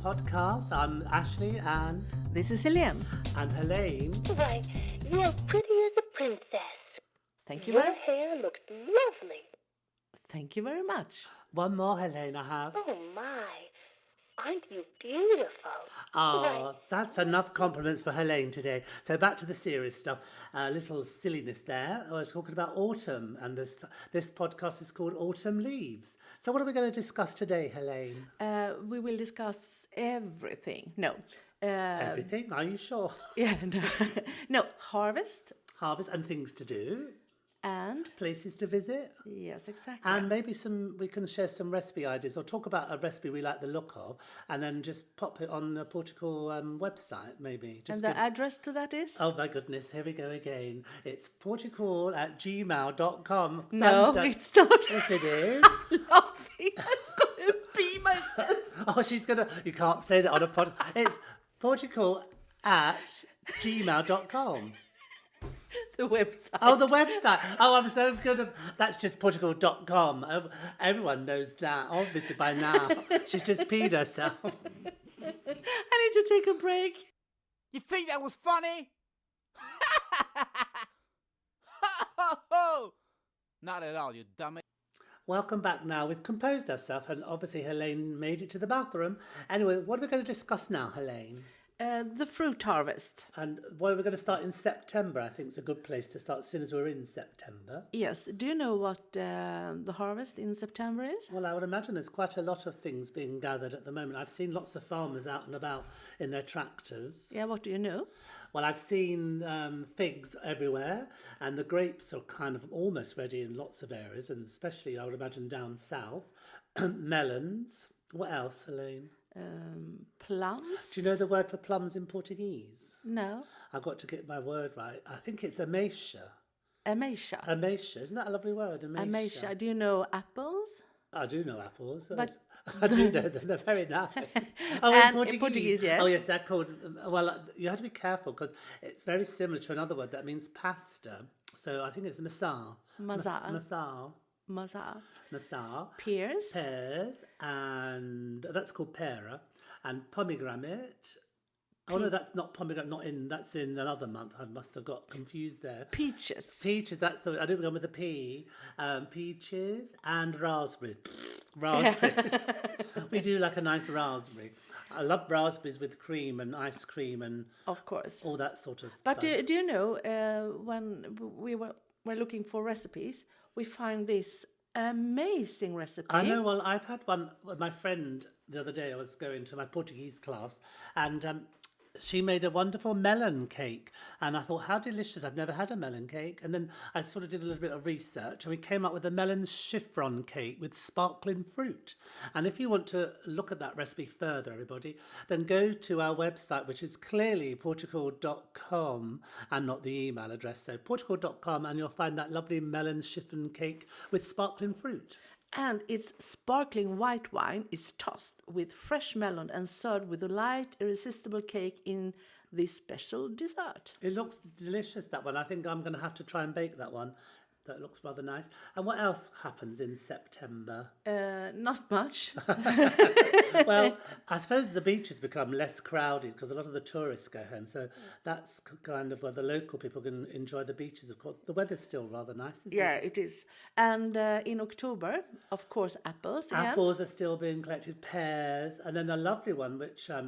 Podcast. I'm Ashley and This is Helene. And Helene. Why, you're pretty as a princess. Thank you Your very hair looked lovely. Thank you very much. One more, Helene, I have. Oh, my. Aren't you beautiful? Oh, that's enough compliments for Helene today. So back to the serious stuff. A little silliness there. We're talking about autumn, and this podcast is called Autumn Leaves. So what are we going to discuss today, Helene? We will discuss everything. No. Everything? Are you sure? Yeah. No. Harvest Harvest and things to do. and Places to visit. yes, exactly. And maybe we can share some recipe ideas or talk about a recipe we like the look of and then just pop it on the Portugal website maybe. Just And the address to that is? Oh my goodness, here we go again. It's portugal@gmail.com. No, it's not. Yes, it is. Laughing. I'm gonna pee myself. Oh, you can't say that on a pod. It's portugal@gmail.com. The website. Oh, the website. Oh, I'm so good at that's just portugal.com. Everyone knows that, obviously, by now. She's just peed herself. I need to take a break. You think that was funny? Not at all, you dummy. Welcome back now. We've composed ourselves, and obviously Helene made it to the bathroom. Anyway, what are we going to discuss now, Helene? The fruit harvest. And what are we going to start in September? I think it's a good place to start, since we're in September. Yes. Do you know what the harvest in September is? Well, I would imagine there's quite a lot of things being gathered at the moment. I've seen lots of farmers out and about in their tractors. Yeah, what do you know? Well, I've seen figs everywhere, and the grapes are kind of almost ready in lots of areas, and especially, I would imagine, down south. Melons. What else, Helene? Plums. Do you know the word for plums in Portuguese? No. I've got to get my word right. I think it's ameixa. Ameixa. Ameixa. Isn't that a lovely word? Ameixa. Do you know apples? I do know apples. But- I do know them. They're very nice. Oh, And in Portuguese, yeah. Oh, yes, they're called... Well, you have to be careful because it's very similar to another word that means pasta. So I think it's maçã. Maçã. Maçã. Maçã. Maçã. Pears. Pears, and that's called pera, and pomegranate. Oh no, that's not pomegranate. That's in another month. I must have got confused there. Peaches. Peaches. I didn't go with the P. Peaches and raspberries. Raspberries. We do like a nice raspberry. I love raspberries with cream and ice cream and Of course. all that sort of. But stuff. do you know, when we were looking for recipes, we find this amazing recipe. I know. Well, I've had one with my friend the other day. I was going to my Portuguese class, and she made a wonderful melon cake. And I thought, how delicious! I've never had a melon cake. And then I sort of did a little bit of research, and we came up with a melon chiffon cake with sparkling fruit. And if you want to look at that recipe further, everybody, then go to our website, which is clearly portugal.com and not the email address. So portugal.com, and you'll find that lovely melon chiffon cake with sparkling fruit. And its sparkling white wine is tossed with fresh melon and served with a light, irresistible cake in this special dessert. It looks delicious, that one. I think I'm going to have to try and bake that one. That looks rather nice. And what else happens in September? Not much. Well, I suppose the beaches become less crowded because a lot of the tourists go home. So that's kind of where the local people can enjoy the beaches, of course. The weather's still rather nice, isn't Yeah, it? it is. And in October, of course, apples again. Apples are still being collected, pears, and then a lovely one, which I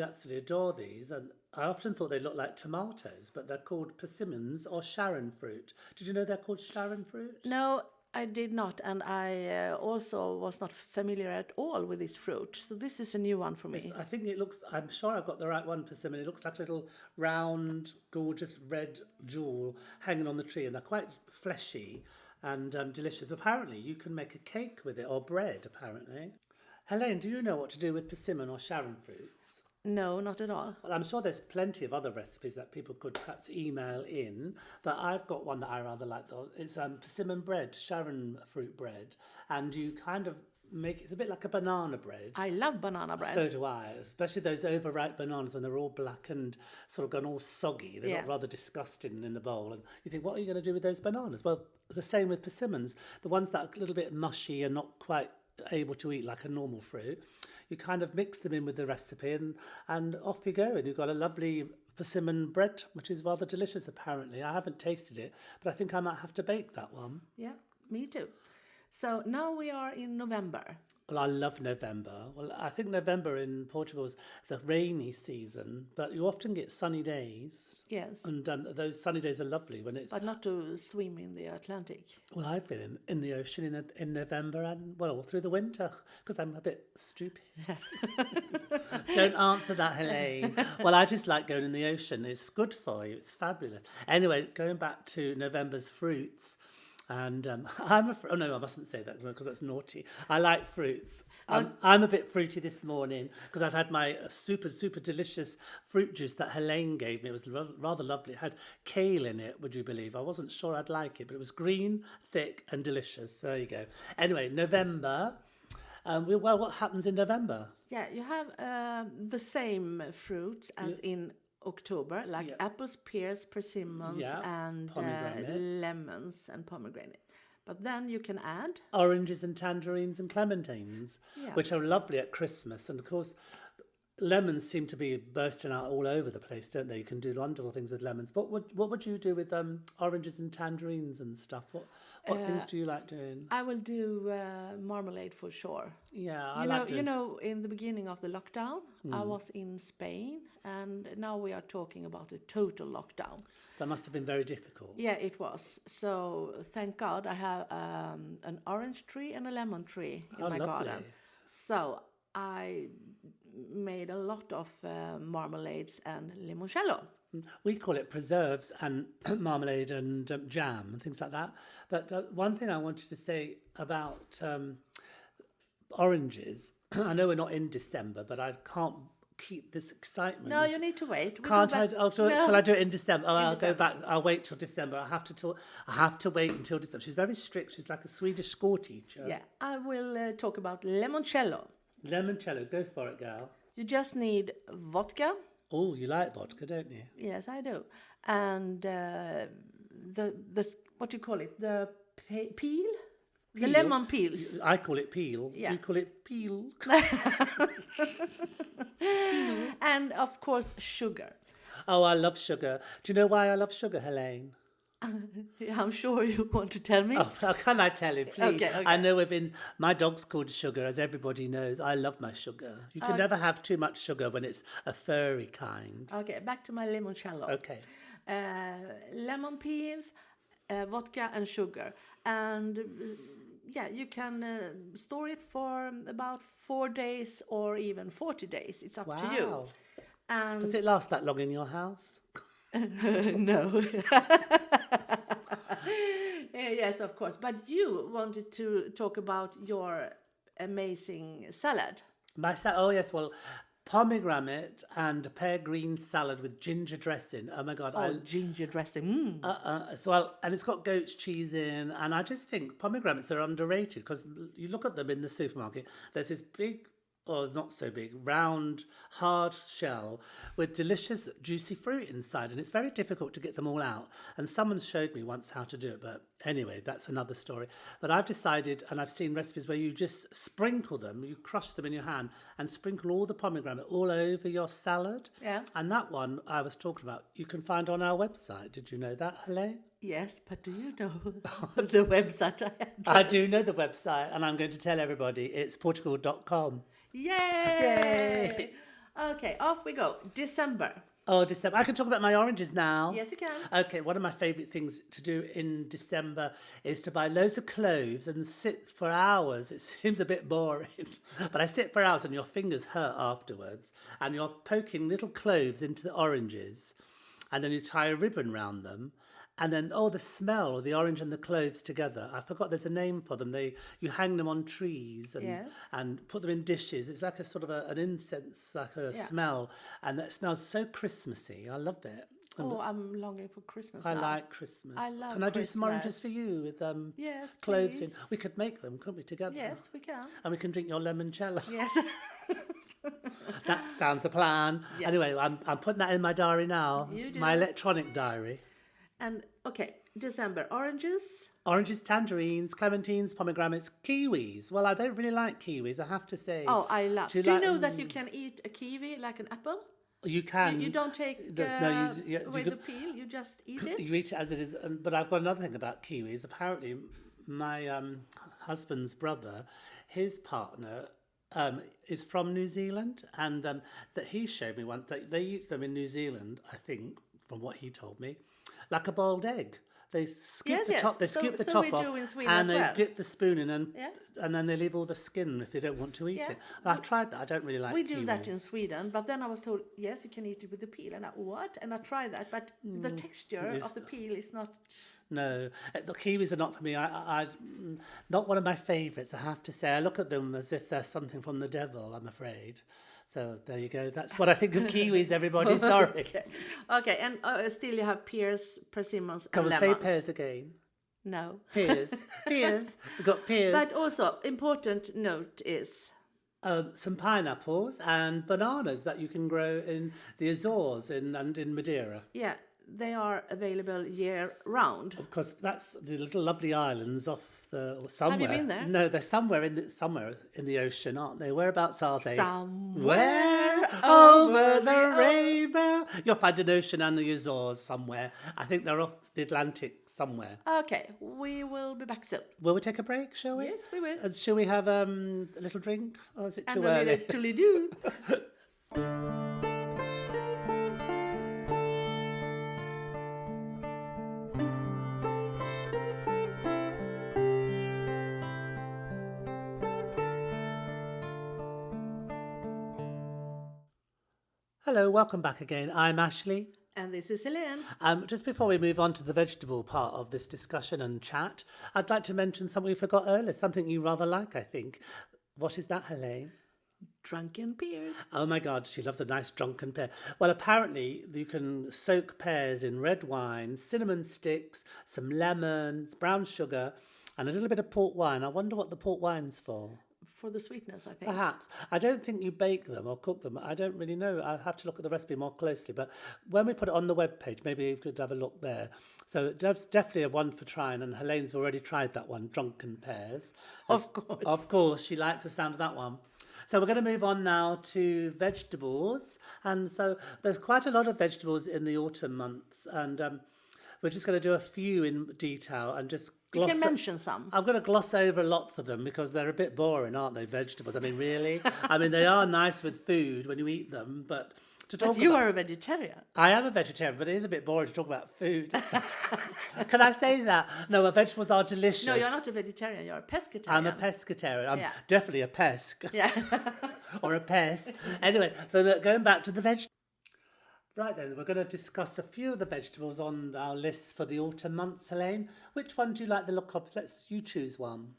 absolutely adore these. And I often thought they looked like tomatoes, but they're called persimmons or Sharon fruit. Did you know they're called Sharon fruit? No, I did not. And I also was not familiar at all with this fruit. So this is a new one for me. I think it looks, I'm sure I've got the right one, persimmon. It looks like a little round, gorgeous red jewel hanging on the tree, and they're quite fleshy and delicious. Apparently, you can make a cake with it, or bread, apparently. Helene, do you know what to do with persimmon or Sharon fruits? No, not at all. Well, I'm sure there's plenty of other recipes that people could perhaps email in, but I've got one that I rather like, though. It's persimmon bread, Sharon fruit bread, and you kind of it's a bit like a banana bread. I love banana bread. So do I, especially those overripe bananas when they're all black and sort of gone all soggy. They look rather disgusting in the bowl. And you think, what are you going to do with those bananas? Well, the same with persimmons. The ones that are a little bit mushy and not quite able to eat like a normal fruit, you kind of mix them in with the recipe, and off you go. And you've got a lovely persimmon bread, which is rather delicious, apparently. I haven't tasted it, but I think I might have to bake that one. Yeah, me too. So now we are in November. Well, I love November. Well, I think November in Portugal is the rainy season, but you often get sunny days. Yes, And those sunny days are lovely when it's... but not to swim in the Atlantic. Well, I've been in the ocean in November and, well, all through the winter, because I'm a bit stupid. Don't answer that, Helene. Well, I just like going in the ocean. It's good for you. It's fabulous. Anyway, going back to November's fruits... And oh no, I mustn't say that because that's naughty. I like fruits. I'm a bit fruity this morning because I've had my super delicious fruit juice that Helene gave me. It was rather lovely. It had kale in it, would you believe? I wasn't sure I'd like it, but it was green, thick and delicious. There you go. Anyway, November. Well, what happens in November? Yeah, you have the same fruits as in October, like apples, pears, persimmons, and lemons and pomegranate. But then you can add oranges and tangerines and clementines, which are lovely at Christmas. And of course, lemons seem to be bursting out all over the place, don't they? You can do wonderful things with lemons. What would you do with oranges and tangerines and stuff? What things do you like doing? I will do marmalade for sure. Yeah, You know, in the beginning of the lockdown, I was in Spain, and now we are talking about a total lockdown. That must have been very difficult. Yeah, it was. So thank God I have an orange tree and a lemon tree in my garden. So I made a lot of marmalades and limoncello. We call it preserves and marmalade and jam and things like that. But one thing I wanted to say about oranges, I know we're not in December, but I can't keep this excitement. No, you need to wait. Can't I? Shall I do it in December? Oh, I'll go back. I'll wait till December. I have to wait until December. She's very strict. She's like a Swedish school teacher. Yeah, I will talk about limoncello. Limoncello, go for it, girl. You just need vodka. Oh, you like vodka, don't you? Yes, I do. And the what do you call it? The peel? The lemon peels. I call it peel. Yeah. You call it peel. And of course, sugar. Oh, I love sugar. Do you know why I love sugar, Helene? I'm sure you want to tell me. Oh, how can I tell you, please? Okay. I know my dog's called Sugar, as everybody knows. I love my sugar. You can never have too much sugar when it's a furry kind. Okay, back to my limoncello. Okay. Lemon peels, vodka and sugar. And you can store it for about 4 days or even 40 days. It's up to you. And Does it last that long in your house? no. Yes, of course. But you wanted to talk about your amazing salad. Oh, yes. Well, pomegranate and pear green salad with ginger dressing. Oh, my God. Ginger dressing. And it's got goat's cheese in. And I just think pomegranates are underrated because you look at them in the supermarket. There's this big, or not so big, round, hard shell with delicious, juicy fruit inside. And it's very difficult to get them all out. And someone showed me once how to do it. But anyway, that's another story. But I've decided, and I've seen recipes where you just sprinkle them, you crush them in your hand and sprinkle all the pomegranate all over your salad. Yeah. And that one I was talking about, you can find on our website. Did you know that, Helene? Yes, but do you know the website I have? I do know the website, and I'm going to tell everybody it's Portucool.com. Yay! Okay, off we go. December. Oh, December. I can talk about my oranges now. Yes, you can. Okay, one of my favourite things to do in December is to buy loads of cloves and sit for hours. It seems a bit boring, but I sit for hours and your fingers hurt afterwards. And you're poking little cloves into the oranges, and then you tie a ribbon round them. And then, the smell of the orange and the cloves together. I forgot there's a name for them. You hang them on trees and put them in dishes. It's like a sort of an incense, like a smell. And that smells so Christmassy. I love it. I'm longing for Christmas I now. like Christmas. I love Can I do some oranges for you with yes, cloves please. in? We could make them, couldn't we, together? Yes, we can. And we can drink your limoncello. Yes. That sounds a plan. Yeah. Anyway, I'm putting that in my diary now. You do. My electronic diary. And okay, December, oranges. Oranges, tangerines, clementines, pomegranates, kiwis. Well, I don't really like kiwis, I have to say. Oh, I love. Do Do you you like know that you can eat a kiwi like an apple? You can. You don't take away the peel. You just eat it. You eat it as it is. But I've got another thing about kiwis. Apparently, my husband's brother, his partner, is from New Zealand, and that he showed me once that they eat them in New Zealand. I think, from what he told me, like a boiled egg. They scoop the top. They scoop the top we off, do in Sweden and as they well. dip the spoon in, and Yeah. then they leave all the skin if they don't want to eat Yeah. it. I've tried that. I don't really like. We do kiwi. that in Sweden, but then I was told yes, you can eat it with the peel, and what? And I tried that, but the texture of the peel is not. No, the kiwis are not for me. Not one of my favourites, I have to say. I look at them as if they're something from the devil, I'm afraid. So there you go. That's what I think of kiwis, everybody. Sorry. Okay, and still you have pears, persimmons, Come and on, lemons. say pears again. No. Pears. Pears. We've got pears. But also, important note is Some pineapples and bananas that you can grow in the Azores and in Madeira. yeah, they are available year round. Because that's the little lovely islands off the somewhere. Have you been there? No, they're somewhere in the ocean, aren't they? Whereabouts are they? Somewhere over the rainbow. You'll find an ocean and the Azores somewhere. I think they're off the Atlantic somewhere. Okay, we will be back soon. Will we take a break, shall we? Yes, we will. And shall we have a little drink? Or is it too And a early? little do. Hello, welcome back again. I'm Ashley. And this is Helene. Just before we move on to the vegetable part of this discussion and chat, I'd like to mention something we forgot earlier, something you rather like, I think. What is that, Helene? Drunken pears. Oh my God, she loves a nice drunken pear. Well, apparently you can soak pears in red wine, cinnamon sticks, some lemons, brown sugar, and a little bit of port wine. I wonder what the port wine's for. For the sweetness, I think. Perhaps. I don't think you bake them or cook them. I don't really know. I'll have to look at the recipe more closely. But when we put it on the webpage, maybe you could have a look there. So that's definitely a one for trying. And Helene's already tried that one, Drunken Pears. Of course. Of course, she likes the sound of that one. So we're going to move on now to vegetables. And so there's quite a lot of vegetables in the autumn months. And we're just going to do a few in detail and just You can mention some. I'm going to gloss over lots of them because they're a bit boring, aren't they, vegetables? I mean, really? I mean, they are nice with food when you eat them, but to talk But you about... are a vegetarian. I am a vegetarian, but it is a bit boring to talk about food. Can I say that? No, vegetables are delicious. No, you're not a vegetarian. You're a pescatarian. I'm a pescatarian. I'm Yeah. definitely a pesk. Yeah. Or a pest. Anyway, so going back to the vegetables. Right then, we're going to discuss a few of the vegetables on our list for the autumn months, Helene. Which one do you like the look of? You choose one.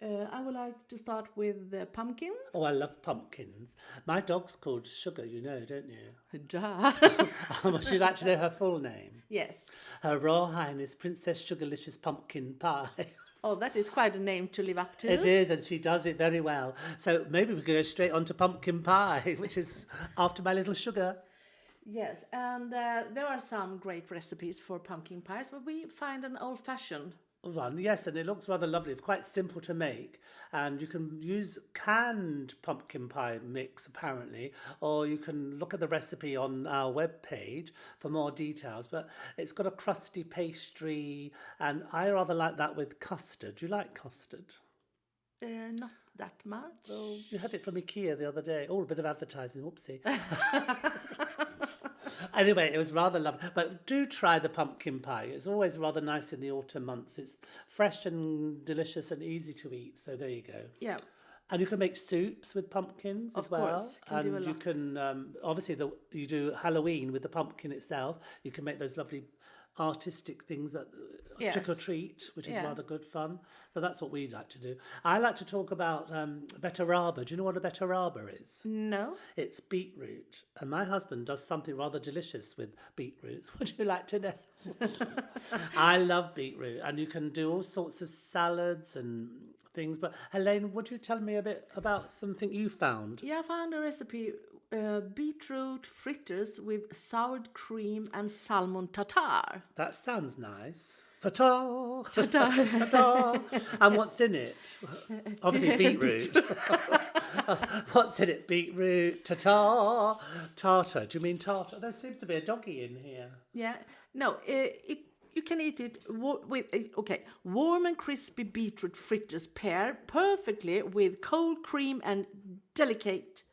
I would like to start with the pumpkin. Oh, I love pumpkins. My dog's called Sugar, you know, don't you? Duh. Would you like to know her full name? Yes. Her Royal Highness Princess Sugarlicious Pumpkin Pie. Oh, that is quite a name to live up to. It is, and she does it very well. So maybe we could go straight on to pumpkin pie, which is after my little Sugar. Yes, and there are some great recipes for pumpkin pies, but we find an old-fashioned. One, yes, and it looks rather lovely. It's quite simple to make, and you can use canned pumpkin pie mix apparently, or you can look at the recipe on our webpage for more details. But it's got a crusty pastry, and I rather like that with custard. Do you like custard? Not that much. Well, you had it from IKEA the other day. Oh, a bit of advertising. Whoopsie. Anyway, it was rather lovely. But do try the pumpkin pie. It's always rather nice in the autumn months. It's fresh and delicious and easy to eat. So there you go. Yeah. And you can make soups with pumpkins as well. Course. Can do a And you lot. can, obviously, you do Halloween with the pumpkin itself. You can make those lovely artistic things that Yes. trick or treat, which is Yeah. rather good fun. So that's what we like to do. I like to talk about beterraba. Do you know what a beterraba is? No. It's beetroot, and my husband does something rather delicious with beetroots. Would you like to know? I love beetroot, and you can do all sorts of salads and things. But Helene, would you tell me a bit about something you found? Yeah, I found a recipe beetroot fritters with sour cream and salmon tartare. That sounds nice. Ta-ta! Ta-ta! And what's in it? Obviously beetroot. What's in it? Beetroot, ta-ta, tartar. Do you mean tartar? There seems to be a doggy in here. Yeah, no, you can eat it with, warm and crispy beetroot fritters pair perfectly with cold cream and delicate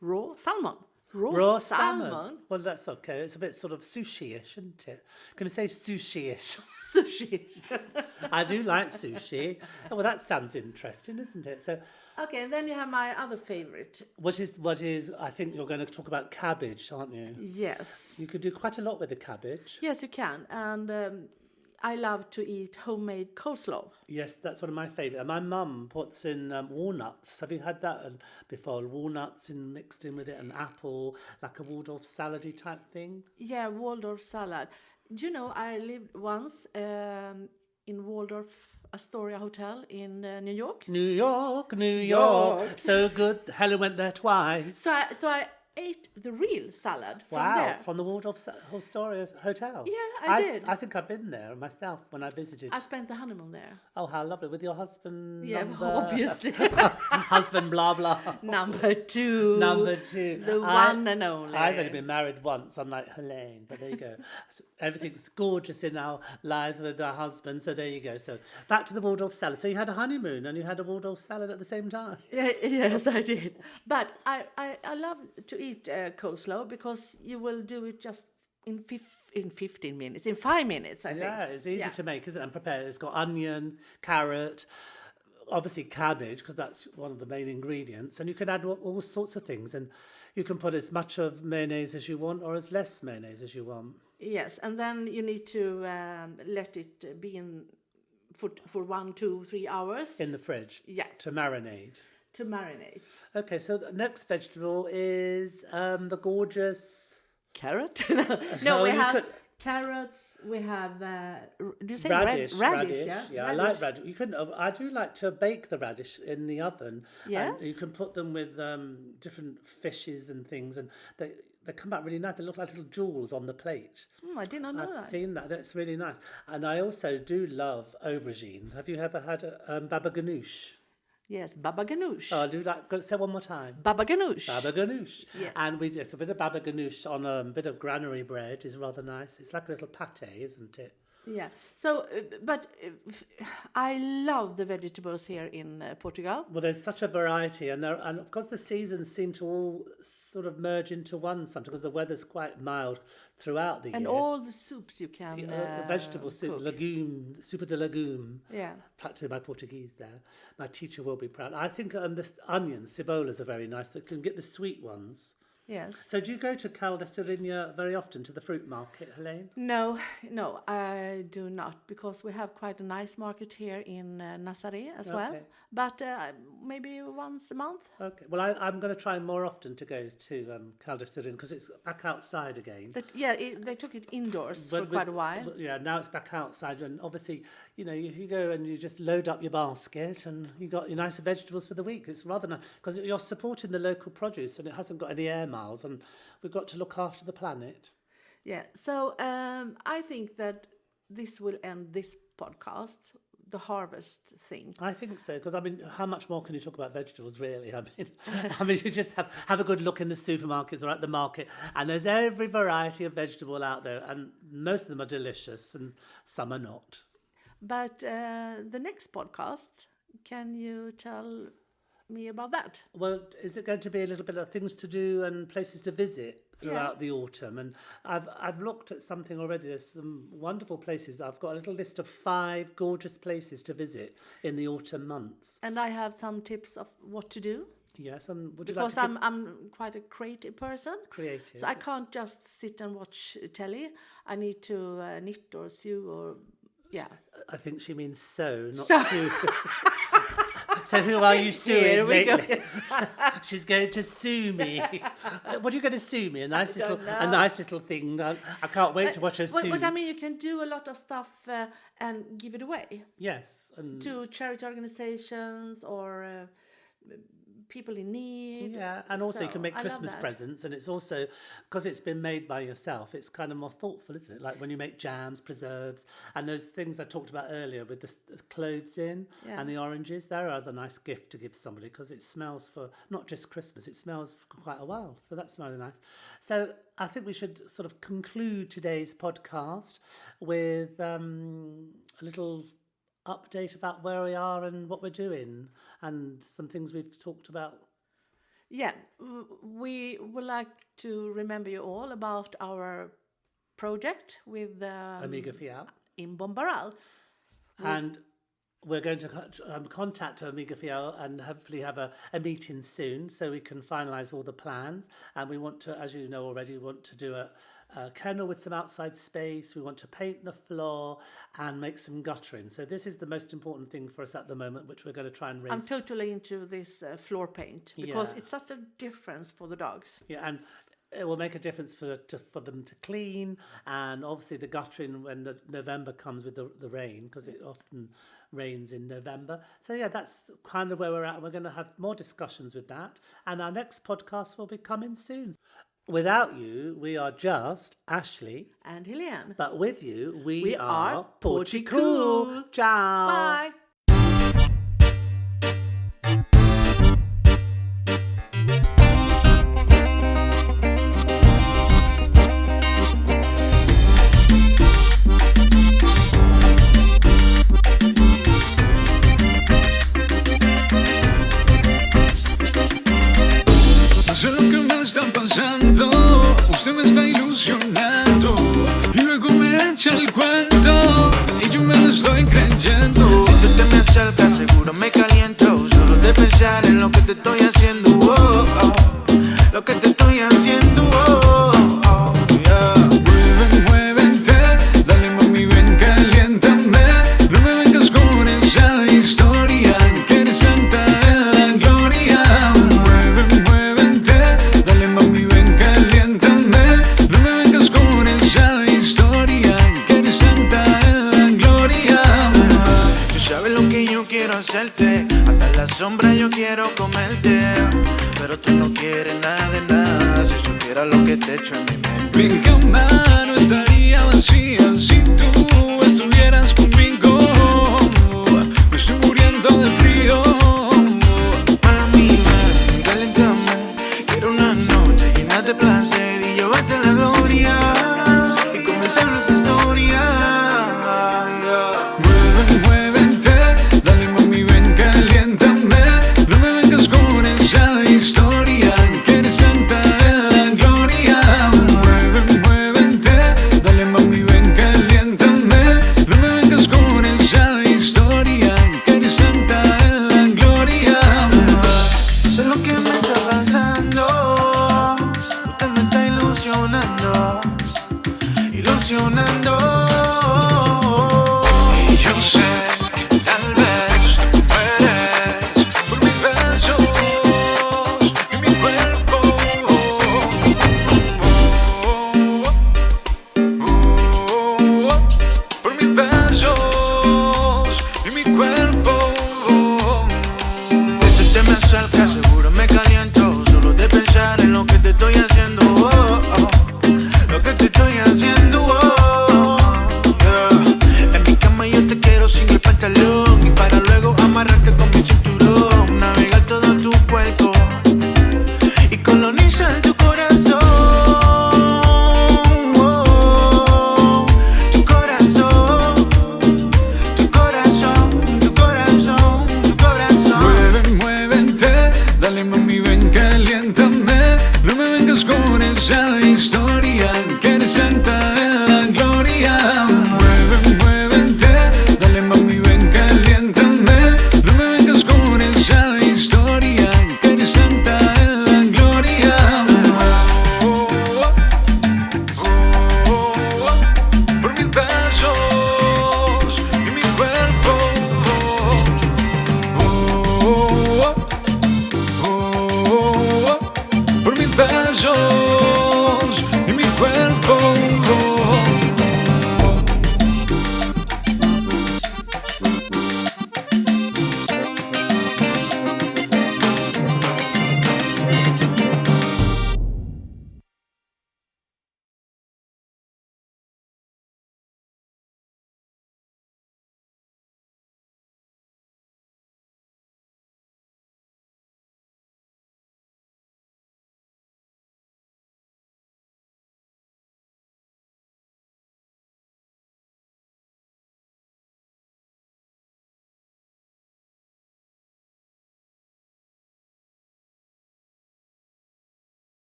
raw salmon. Raw salmon. Well, that's okay. It's a bit sort of sushi-ish, isn't it? Can I say sushi-ish? Sushi. I do like sushi. Oh, well, that sounds interesting, isn't it? So, Okay, and then you have my other favorite. what is? I think you're going to talk about cabbage, aren't you? Yes. You could do quite a lot with the cabbage. Yes, you can. And I love to eat homemade coleslaw. Yes, that's one of my favourite. And my mum puts in walnuts. Have you had that before? Walnuts mixed in with it, an apple, like a Waldorf salady type thing. Yeah, Waldorf salad. Do you know, I lived once in Waldorf Astoria Hotel in New York. New York, New York, so good. Helen went there twice. So I ate the real salad from Wow, there. from the Waldorf Astoria Hotel. Yeah, I did. I think I've been there myself when I visited. I spent the honeymoon there. Oh, how lovely. With your husband. Yeah, number... obviously. Husband, blah, blah. Number two. Number two. The one and only. I've only been married once, unlike Helene, but there you go. So everything's gorgeous in our lives with our husbands, so there you go. So back to the Waldorf salad. So you had a honeymoon and you had a Waldorf salad at the same time. Yeah, yes, I did. But I love to eat coleslaw because you will do it just in 15 minutes, in 5 minutes, I think. Yeah, it's easy to make, isn't it? And prepare. It's got onion, carrot, obviously cabbage, because that's one of the main ingredients. And you can add all sorts of things. And you can put as much of mayonnaise as you want or as less mayonnaise as you want. Yes, and then you need to let it be in for 1, 2, 3 hours. In the fridge? Yeah. To marinate? To marinate. Okay, so the next vegetable is the gorgeous... Carrot? So we you have could- carrots, we have, do you say Radish, radish, yeah. I like radish. You can. I do like to bake the radish in the oven. Yes. And you can put them with different fishes and things, and they come out really nice. They look like little jewels on the plate. I did not know I've that. seen that. That's really nice. And I also do love aubergine. Have you ever had a baba ganoush? Yes, baba ganoush. Oh, I do like. Say one more time. Baba ganoush. Baba ganoush. Yes. And we just a bit of baba ganoush on a bit of granary bread is rather nice. It's like a little pate, isn't it? Yeah. So, but I love the vegetables here in Portugal. Well, there's such a variety, and of course the seasons seem to all sort of merge into one sometimes because the weather's quite mild throughout the year. And all the soups you can The vegetable soup, cook. legume, super de legume. Yeah. Practicing my Portuguese there. My teacher will be proud. I think the onions, cebolas are very nice. They can get the sweet ones. Yes. So do you go to Caldestorinha very often to the fruit market, Helene? No, I do not, because we have quite a nice market here in Nazaré as well. Okay. But maybe once a month. Okay. Well, I'm going to try more often to go to Caldestorinha because it's back outside again. They took it indoors for quite a while. Yeah, now it's back outside, and obviously, if you go and you just load up your basket and you got your nice vegetables for the week, it's rather nice because you're supporting the local produce and it hasn't got any air miles, and we've got to look after the planet. Yeah. So I think that this will end this podcast, the harvest thing. I think so, because how much more can you talk about vegetables, really? I mean, you just have a good look in the supermarkets or at the market, and there's every variety of vegetable out there, and most of them are delicious, and some are not. But the next podcast, can you tell me about that? Well, is it going to be a little bit of things to do and places to visit throughout the autumn? And I've looked at something already. There's some wonderful places. I've got a little list of 5 gorgeous places to visit in the autumn months. And I have some tips of what to do. Yes, and would you Because like to I'm quite a creative person. creative? So I can't just sit and watch telly. I need to knit or sew or, yeah. I think she means sew, not Sew. sue. So who are you suing Here we go. lately? She's going to sue me. What are you going to sue me? A nice don't little thing. I can't wait to watch her sue. But I mean, you can do a lot of stuff and give it away Yes, and to charity organizations or people in need. Yeah, and also you So, can make I love Christmas that. presents, and it's also because it's been made by yourself. It's kind of more thoughtful, isn't it? Like when you make jams, preserves, and those things I talked about earlier with the cloves in Yeah. and the oranges. They're another nice gift to give somebody because it smells for not just Christmas; it smells for quite a while. So that's really nice. So I think we should sort of conclude today's podcast with a little update about where we are and what we're doing, and some things we've talked about. Yeah, we would like to remember you all about our project with Amiga Fial. in Bombaral. And we're going to contact Amiga Fial and hopefully have a meeting soon so we can finalise all the plans. And we want to, as you know already, we want to do a kennel with some outside space. We want to paint the floor and make some guttering. So this is the most important thing for us at the moment, which we're going to try and raise. I'm totally into this floor paint because Yeah. it's such a difference for the dogs. Yeah, and it will make a difference for them to clean, and obviously the guttering when the November comes with the rain, because it often rains in November. So yeah, that's kind of where we're at. We're going to have more discussions with that, and our next podcast will be coming soon. Without you, we are just Ashley, And Helene. but with you, we We are are Portucool. Portucool. Ciao. Bye. No sé lo que me está pasando, usted me está ilusionando y luego me echa el cuento y yo me lo estoy creyendo. Si tú te me acercas seguro me caliento, solo de pensar en lo que te estoy haciendo, oh, oh, lo que te estoy haciendo, oh, oh, yeah. Muévete, dale mami ven caliéntame, no me vengas con esa historia que eres santa de la gloria. Muévete, dale mami ven caliéntame, no me vengas con esa historia que eres santa de la gloria. Tú sabes lo que yo quiero hacerte, hasta la sombra yo quiero comerte, pero tú no quieres nada de nada, si supieras lo que te echo en mi mente. Mi cama no estaría vacía si tú